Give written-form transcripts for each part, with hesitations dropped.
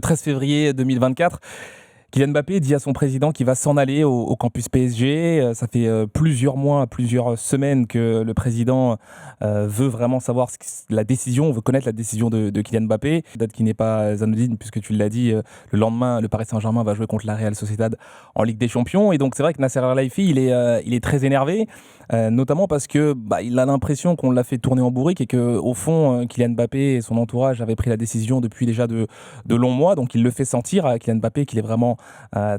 13 février 2024. Kylian Mbappé dit à son président qu'il va s'en aller au campus PSG. Ça fait plusieurs mois, plusieurs semaines que le président veut vraiment savoir la décision, veut connaître la décision de Kylian Mbappé. Date qui n'est pas anodine puisque tu l'as dit, le lendemain, le Paris Saint-Germain va jouer contre la Real Sociedad en Ligue des Champions. Et donc c'est vrai que Nasser Al-Khelaifi, il est très énervé, notamment parce que il a l'impression qu'on l'a fait tourner en bourrique et que au fond, Kylian Mbappé et son entourage avaient pris la décision depuis déjà de longs mois. Donc il le fait sentir à Kylian Mbappé qu'il est vraiment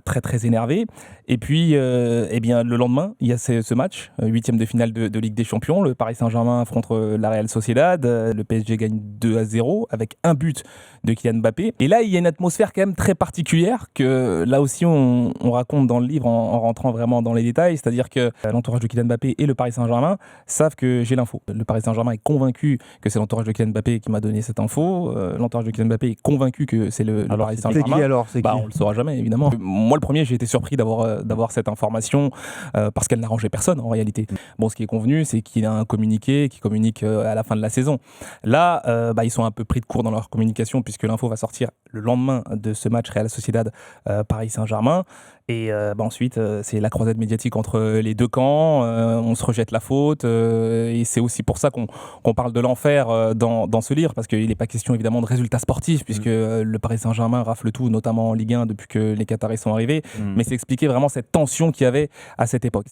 très très énervé. Et puis le lendemain il y a ce match, 8e de finale de Ligue des Champions. Le Paris Saint-Germain affronte la Real Sociedad, le PSG gagne 2-0 avec un but de Kylian Mbappé. Et là il y a une atmosphère quand même très particulière que là aussi on raconte dans le livre en rentrant vraiment dans les détails. C'est-à-dire que l'entourage de Kylian Mbappé et le Paris Saint-Germain savent que j'ai l'info. Le Paris Saint-Germain est convaincu que c'est l'entourage de Kylian Mbappé qui m'a donné cette info. L'entourage de Kylian Mbappé est convaincu que c'est le Paris Saint-Germain. C'est qui On le saura jamais évidemment. Moi le premier, j'ai été surpris d'avoir cette information parce qu'elle n'arrangeait personne en réalité. Bon, ce qui est convenu, c'est qu'il y a un communiqué qui communique à la fin de la saison. Là, ils sont un peu pris de court dans leur communication puisque l'info va sortir le lendemain de ce match Real Sociedad Paris Saint-Germain. Et ensuite, c'est la croisade médiatique entre les deux camps. On se rejette la faute. Et c'est aussi pour ça qu'on parle de l'enfer dans ce livre, parce qu'il n'est pas question évidemment de résultats sportifs, puisque le Paris Saint-Germain rafle tout, notamment en Ligue 1 depuis que les Qataris sont arrivés. Mais c'est expliquer vraiment cette tension qu'il y avait à cette époque.